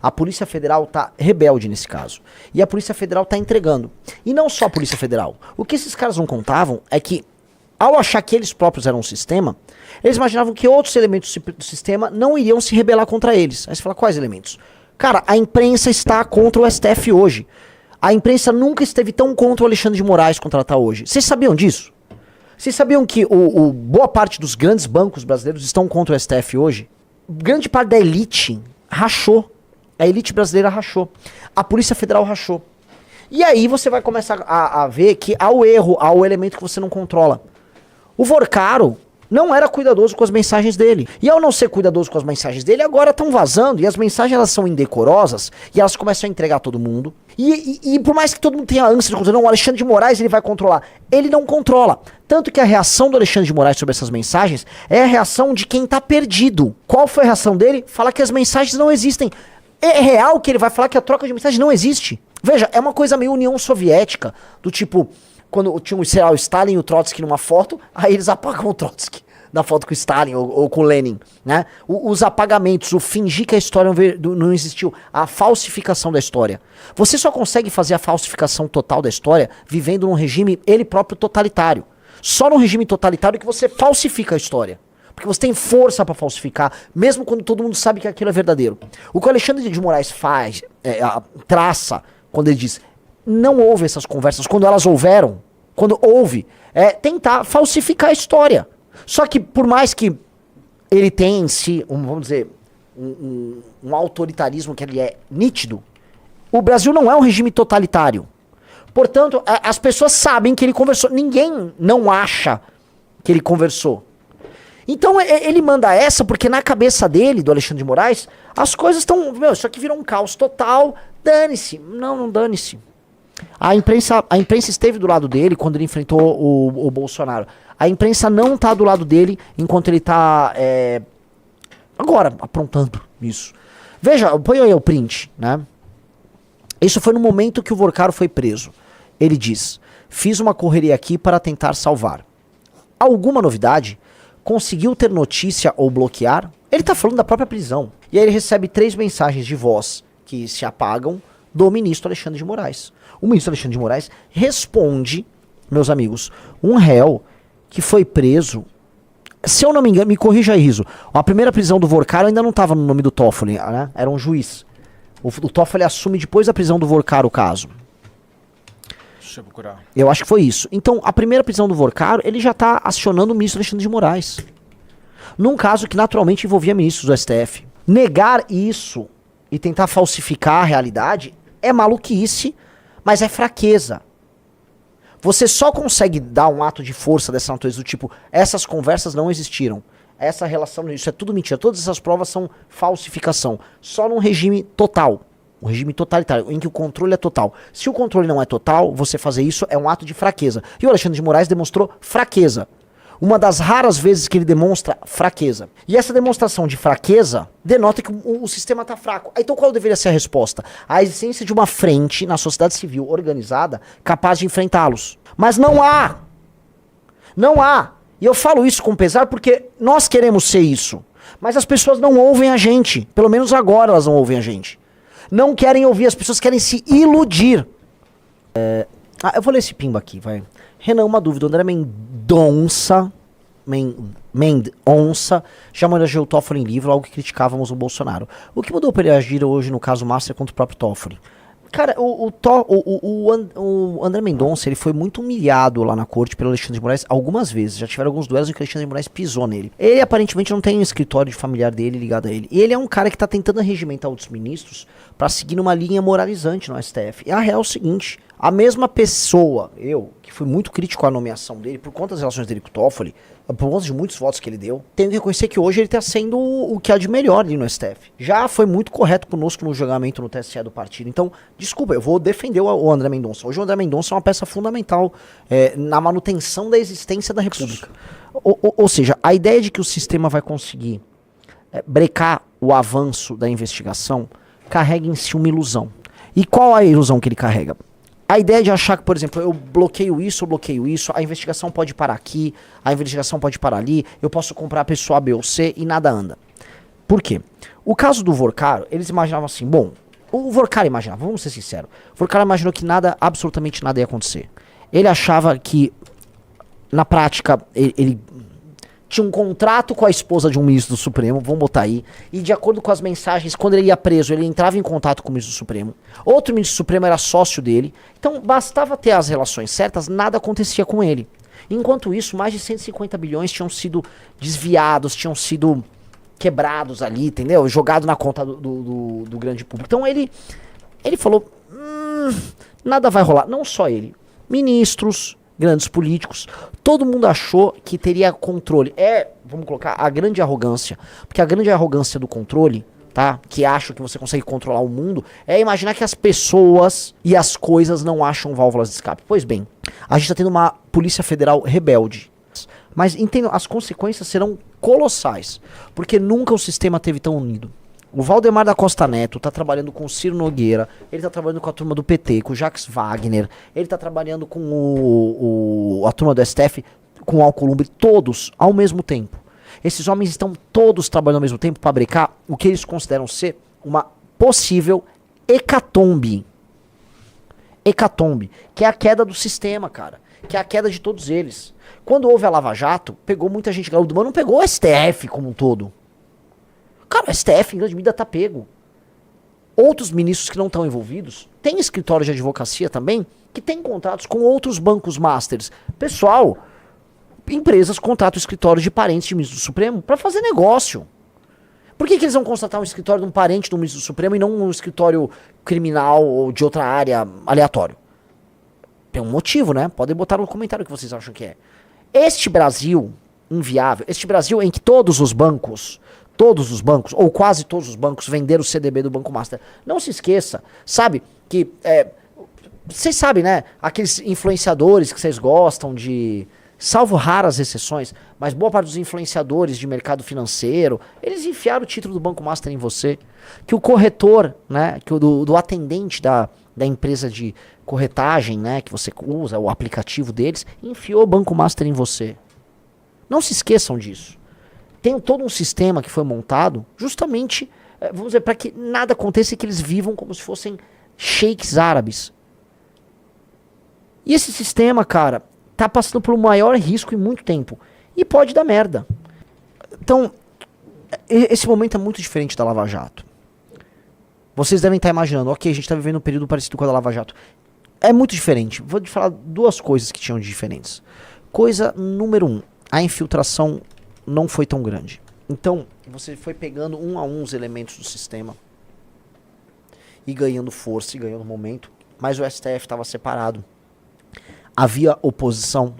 A Polícia Federal tá rebelde nesse caso. E a Polícia Federal tá entregando. E não só a Polícia Federal. O que esses caras não contavam é que, ao achar que eles próprios eram um sistema, eles imaginavam que outros elementos do sistema não iriam se rebelar contra eles. Aí você fala, quais elementos? Cara, a imprensa está contra o STF hoje. A imprensa nunca esteve tão contra o Alexandre de Moraes quanto ela está hoje. Vocês sabiam disso? Vocês sabiam que boa parte dos grandes bancos brasileiros estão contra o STF hoje? Grande parte da elite rachou. A elite brasileira rachou. A Polícia Federal rachou. E aí você vai começar a ver que há o erro, há o elemento que você não controla. O Vorcaro não era cuidadoso com as mensagens dele. E ao não ser cuidadoso com as mensagens dele, agora estão vazando. E as mensagens elas são indecorosas. E elas começam a entregar a todo mundo. E por mais que todo mundo tenha ânsia de controlar, não, o Alexandre de Moraes ele vai controlar. Ele não controla. Tanto que a reação do Alexandre de Moraes sobre essas mensagens é a reação de quem tá perdido. Qual foi a reação dele? Falar que as mensagens não existem. É real que ele vai falar que a troca de mensagens não existe. Veja, é uma coisa meio União Soviética. Do tipo, quando tinha o Stalin e o Trotsky numa foto, aí eles apagam o Trotsky na foto com o Stalin ou com o Lenin, né? Os apagamentos, o fingir que a história não existiu, a falsificação da história. Você só consegue fazer a falsificação total da história vivendo num regime, ele próprio, totalitário. Só num regime totalitário que você falsifica a história. Porque você tem força pra falsificar, mesmo quando todo mundo sabe que aquilo é verdadeiro. O que o Alexandre de Moraes faz, traça, quando ele diz, não houve essas conversas, quando elas houveram, quando houve, é tentar falsificar a história. Só que por mais que ele tenha em si, vamos dizer, um autoritarismo que ele é nítido, o Brasil não é um regime totalitário. Portanto, as pessoas sabem que ele conversou. Ninguém não acha que ele conversou. Então ele manda essa porque na cabeça dele, do Alexandre de Moraes, as coisas estão... Meu, isso aqui virou um caos total. Dane-se. Não dane-se. A imprensa esteve do lado dele quando ele enfrentou o Bolsonaro. A imprensa não tá do lado dele enquanto ele tá agora aprontando isso. Veja, põe aí o print, né? Isso foi no momento que o Vorcaro foi preso. Ele diz, fiz uma correria aqui para tentar salvar. Alguma novidade? Conseguiu ter notícia ou bloquear? Ele tá falando da própria prisão. E aí ele recebe 3 mensagens de voz que se apagam do ministro Alexandre de Moraes. O ministro Alexandre de Moraes responde, meus amigos, um réu que foi preso, se eu não me engano, me corrija aí, Riso, a primeira prisão do Vorcaro ainda não estava no nome do Toffoli, né? Era um juiz. O Toffoli assume depois da prisão do Vorcaro o caso. Deixa eu procurar. Eu acho que foi isso. Então, a primeira prisão do Vorcaro, ele já está acionando o ministro Alexandre de Moraes. Num caso que naturalmente envolvia ministros do STF. Negar isso e tentar falsificar a realidade é maluquice, mas é fraqueza. Você só consegue dar um ato de força dessa natureza do tipo, essas conversas não existiram. Essa relação, isso é tudo mentira. Todas essas provas são falsificação. Só num regime total. Um regime totalitário, em que o controle é total. Se o controle não é total, você fazer isso é um ato de fraqueza. E o Alexandre de Moraes demonstrou fraqueza. Uma das raras vezes que ele demonstra fraqueza. E essa demonstração de fraqueza denota que o sistema está fraco. Então qual deveria ser a resposta? A existência de uma frente na sociedade civil organizada capaz de enfrentá-los. Mas não há. Não há. E eu falo isso com pesar porque nós queremos ser isso. Mas as pessoas não ouvem a gente. Pelo menos agora elas não ouvem a gente. Não querem ouvir, as pessoas querem se iludir. Eu vou ler esse pimba aqui, vai. Renan, uma dúvida. O André Mendonça já manejou o Toffoli em livro, algo que criticávamos o Bolsonaro. O que mudou para ele agir hoje no caso Master contra o próprio Toffoli? Cara, o André Mendonça, ele foi muito humilhado lá na corte pelo Alexandre de Moraes algumas vezes. Já tiveram alguns duelos em que o Alexandre de Moraes pisou nele. Ele aparentemente não tem um escritório de familiar dele ligado a ele. E ele é um cara que tá tentando regimentar outros ministros pra seguir numa linha moralizante no STF. E a real é o seguinte, a mesma pessoa, eu, que fui muito crítico à nomeação dele, por conta das relações dele com o Toffoli, por conta de muitos votos que ele deu, tenho que reconhecer que hoje ele está sendo o que há de melhor ali no STF. Já foi muito correto conosco no julgamento no TSE do partido. Então, desculpa, eu vou defender o André Mendonça. Hoje o André Mendonça é uma peça fundamental na manutenção da existência da República. Ou seja, a ideia de que o sistema vai conseguir brecar o avanço da investigação carrega em si uma ilusão. E qual a ilusão que ele carrega? A ideia de achar que, por exemplo, eu bloqueio isso, a investigação pode parar aqui, a investigação pode parar ali, eu posso comprar a pessoa A, B ou C e nada anda. Por quê? O caso do Vorcaro, eles imaginavam assim, bom, o Vorcaro imaginava, vamos ser sinceros, o Vorcaro imaginou que nada, absolutamente nada ia acontecer. Ele achava que, na prática, ele tinha um contrato com a esposa de um ministro do Supremo, vamos botar aí, e de acordo com as mensagens, quando ele ia preso, ele entrava em contato com o ministro do Supremo. Outro ministro do Supremo era sócio dele, então bastava ter as relações certas, nada acontecia com ele. Enquanto isso, mais de 150 bilhões tinham sido desviados, tinham sido quebrados ali, entendeu? Jogado na conta do grande público. Então ele falou, nada vai rolar. Não só ele, ministros, grandes políticos, todo mundo achou que teria controle. Vamos colocar, a grande arrogância. Porque a grande arrogância do controle, tá? Que acha que você consegue controlar o mundo, é imaginar que as pessoas e as coisas não acham válvulas de escape. Pois bem, a gente tá tendo uma Polícia Federal rebelde. Mas entendam, as consequências serão colossais, porque nunca o sistema teve tão unido. O Valdemar da Costa Neto tá trabalhando com o Ciro Nogueira, ele tá trabalhando com a turma do PT, com o Jacques Wagner, ele tá trabalhando com a turma do STF, com o Alcolumbre, todos ao mesmo tempo. Esses homens estão todos trabalhando ao mesmo tempo para brecar o que eles consideram ser uma possível hecatombe. Hecatombe, que é a queda do sistema, cara. Que é a queda de todos eles. Quando houve a Lava Jato, pegou muita gente gaúda, mas não pegou o STF como um todo. Cara, o STF em grande medida tá pego. Outros ministros que não estão envolvidos, tem escritório de advocacia também, que tem contratos com outros bancos masters. Pessoal, empresas contratam escritórios de parentes de ministro do Supremo para fazer negócio. Por que eles vão contratar um escritório de um parente do ministro do Supremo e não um escritório criminal ou de outra área aleatório? Tem um motivo, né? Podem botar no comentário o que vocês acham que é. Este Brasil inviável, este Brasil em que todos os bancos, ou quase todos os bancos, venderam o CDB do Banco Master. Não se esqueça, sabe, que, vocês sabem, né, aqueles influenciadores que vocês gostam de, salvo raras exceções, mas boa parte dos influenciadores de mercado financeiro, eles enfiaram o título do Banco Master em você. Que o corretor, né, que do atendente da empresa de corretagem, né, que você usa, o aplicativo deles, enfiou o Banco Master em você. Não se esqueçam disso. Tem todo um sistema que foi montado justamente, vamos dizer, para que nada aconteça e que eles vivam como se fossem sheiks árabes. E esse sistema, cara, tá passando por um maior risco em muito tempo. E pode dar merda. Então, esse momento é muito diferente da Lava Jato. Vocês devem estar imaginando, ok, a gente está vivendo um período parecido com a da Lava Jato. É muito diferente. Vou te falar duas coisas que tinham de diferentes. Coisa número 1, a infiltração não foi tão grande. Então, você foi pegando um a um os elementos do sistema e ganhando força e ganhando momento, mas o STF estava separado. Havia oposição.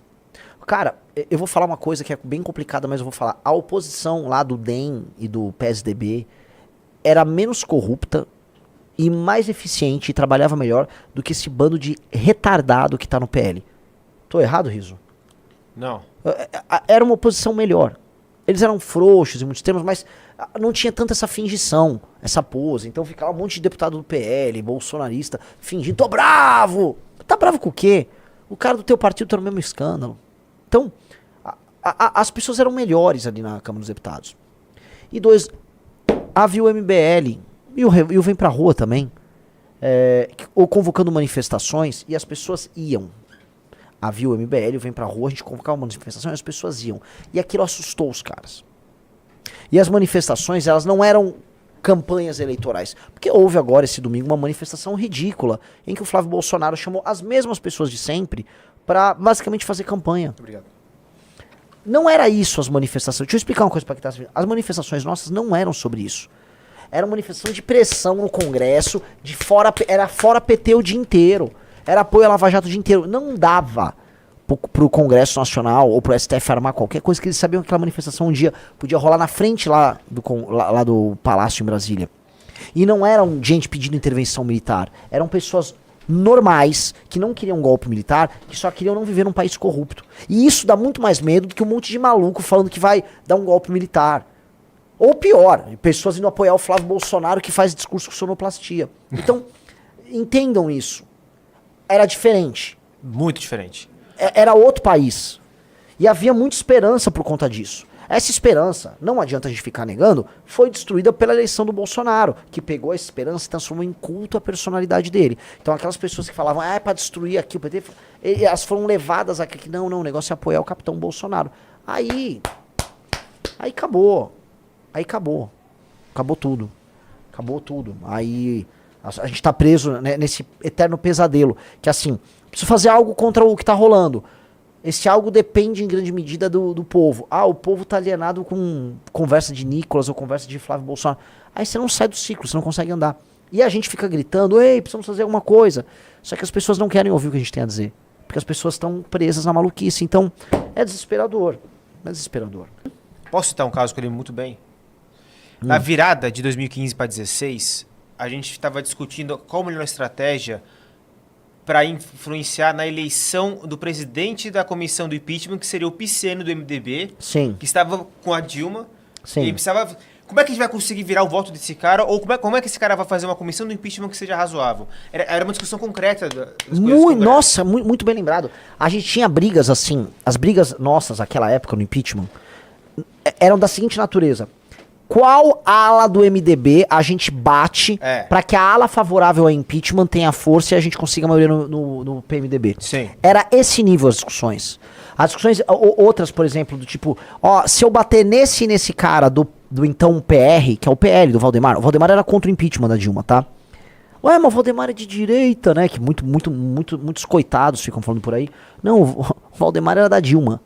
Cara, eu vou falar uma coisa que é bem complicada, mas eu vou falar. A oposição lá do DEM e do PSDB era menos corrupta e mais eficiente e trabalhava melhor do que esse bando de retardado que tá no PL. Tô errado, Riso? Não. Era uma oposição melhor. Eles eram frouxos em muitos termos, mas não tinha tanta essa fingição, essa pose. Então ficava um monte de deputado do PL, bolsonarista, fingindo, tô bravo! Tá bravo com o quê? O cara do teu partido tá no mesmo escândalo. Então, as pessoas eram melhores ali na Câmara dos Deputados. E 2, havia o MBL, e o Vem Pra Rua também, ou convocando manifestações, e as pessoas iam. Havia o MBL, o Vem Pra Rua, a gente convocava uma manifestação e as pessoas iam. E aquilo assustou os caras. E as manifestações, elas não eram campanhas eleitorais. Porque houve agora, esse domingo, uma manifestação ridícula, em que o Flávio Bolsonaro chamou as mesmas pessoas de sempre pra basicamente fazer campanha. Muito obrigado. Não era isso as manifestações. Deixa eu explicar uma coisa pra quem tá assistindo. As manifestações nossas não eram sobre isso. Era uma manifestação de pressão no Congresso, era fora PT o dia inteiro. Era apoio à Lava Jato o dia inteiro. Não dava pro Congresso Nacional ou pro STF armar qualquer coisa, que eles sabiam que aquela manifestação um dia podia rolar na frente lá do Palácio em Brasília. E não eram gente pedindo intervenção militar. Eram pessoas normais, que não queriam um golpe militar, que só queriam não viver num país corrupto. E isso dá muito mais medo do que um monte de maluco falando que vai dar um golpe militar. Ou pior, pessoas indo apoiar o Flávio Bolsonaro que faz discurso com sonoplastia. Então, entendam isso. Era diferente. Muito diferente. Era outro país. E havia muita esperança por conta disso. Essa esperança, não adianta a gente ficar negando, foi destruída pela eleição do Bolsonaro, que pegou a esperança e transformou em culto a personalidade dele. Então aquelas pessoas que falavam, é pra destruir aqui o PT, elas foram levadas aqui, que não, o negócio é apoiar o capitão Bolsonaro. Aí acabou. Aí acabou. Acabou tudo. Acabou tudo. Aí a gente tá preso, né, nesse eterno pesadelo. Que assim, preciso fazer algo contra o que tá rolando. Esse algo depende em grande medida do povo. Ah, o povo tá alienado com conversa de Nicolas ou conversa de Flávio Bolsonaro. Aí você não sai do ciclo, você não consegue andar. E a gente fica gritando, ei, precisamos fazer alguma coisa. Só que as pessoas não querem ouvir o que a gente tem a dizer. Porque as pessoas estão presas na maluquice. Então, é desesperador. É desesperador. Posso citar um caso que eu lembro muito bem? Na virada de 2015 para 2016, a gente estava discutindo qual a melhor estratégia para influenciar na eleição do presidente da comissão do impeachment, que seria o Piceno do MDB, Sim. que estava com a Dilma. Sim. E precisava... Como é que a gente vai conseguir virar o voto desse cara? Ou como é que esse cara vai fazer uma comissão do impeachment que seja razoável? Era uma discussão concreta das coisas Nossa, muito bem lembrado. A gente tinha brigas assim, as brigas nossas naquela época no impeachment eram da seguinte natureza. Qual ala do MDB a gente bate pra que a ala favorável ao impeachment tenha força e a gente consiga a maioria no PMDB? Sim. Era esse nível as discussões. As discussões, outras, por exemplo, do tipo, ó, se eu bater nesse cara do então PR, que é o PL do Valdemar, o Valdemar era contra o impeachment da Dilma, tá? Ué, mas o Valdemar é de direita, né? Que muitos coitados ficam falando por aí. Não, o Valdemar era da Dilma.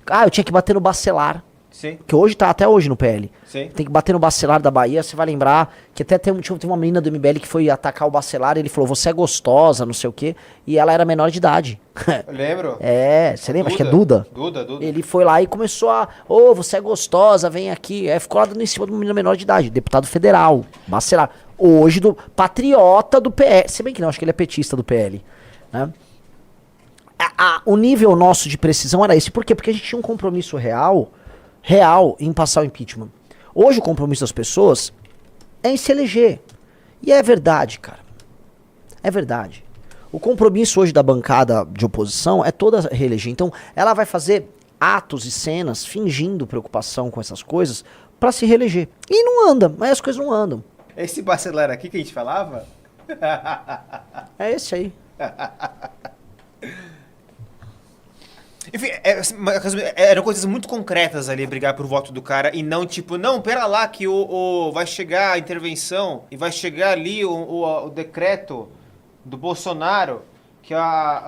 Ah, eu tinha que bater no Bacelar. Sim. Que hoje tá até hoje no PL. Sim. Tem que bater no Bacelar da Bahia. Você vai lembrar que até tem uma menina do MBL que foi atacar o Bacelar. Ele falou, você é gostosa, não sei o quê. E ela era menor de idade. Eu lembro. É, você lembra? Acho que é Duda. Duda. Ele foi lá e começou a... Ô, você é gostosa, vem aqui. Aí ficou lá dando em cima de uma menina menor de idade. Deputado federal. Bacelar. Hoje, patriota do PL. Se bem que não, acho que ele é petista do PL. Né? O nível nosso de precisão era esse. Por quê? Porque a gente tinha um compromisso real em passar o impeachment. Hoje o compromisso das pessoas é em se eleger. E é verdade, cara. É verdade. O compromisso hoje da bancada de oposição é toda reeleger. Então, ela vai fazer atos e cenas fingindo preocupação com essas coisas pra se reeleger. E não anda, mas as coisas não andam. Esse Bacelar aqui que a gente falava? É esse aí. Enfim, eram coisas muito concretas ali, brigar por voto do cara, e não tipo, não, pera lá que vai chegar a intervenção, e vai chegar ali o decreto do Bolsonaro, que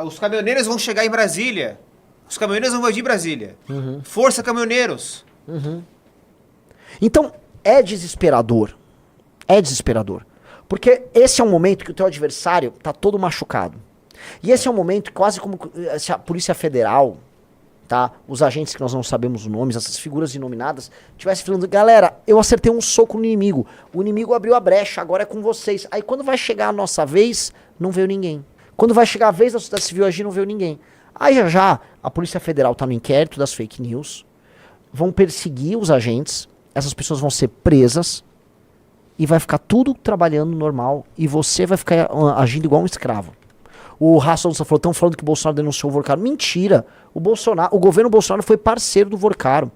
os caminhoneiros vão chegar em Brasília. Os caminhoneiros vão invadir Brasília. Uhum. Força caminhoneiros. Uhum. Então, é desesperador. É desesperador. Porque esse é um momento que o teu adversário tá todo machucado. E esse é um momento quase como se a Polícia Federal, tá? Os agentes que nós não sabemos os nomes, essas figuras inominadas, estivessem falando, galera, eu acertei um soco no inimigo. O inimigo abriu a brecha, agora é com vocês. Aí quando vai chegar a nossa vez, não veio ninguém. Quando vai chegar a vez da sociedade civil agir, não veio ninguém. Aí já a Polícia Federal tá no inquérito das fake news, vão perseguir os agentes, essas pessoas vão ser presas, e vai ficar tudo trabalhando normal, e você vai ficar agindo igual um escravo. O Ração falou, estão falando que o Bolsonaro denunciou o Vorcaro. Mentira! O governo Bolsonaro foi parceiro do Vorcaro.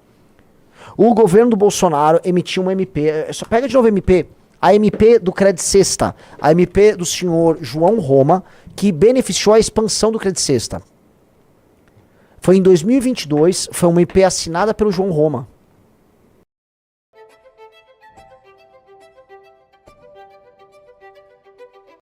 O governo do Bolsonaro emitiu uma MP. Só pega de novo a MP. A MP do Credit Sexta. A MP do senhor João Roma, que beneficiou a expansão do Credit Sexta. Foi em 2022, foi uma MP assinada pelo João Roma.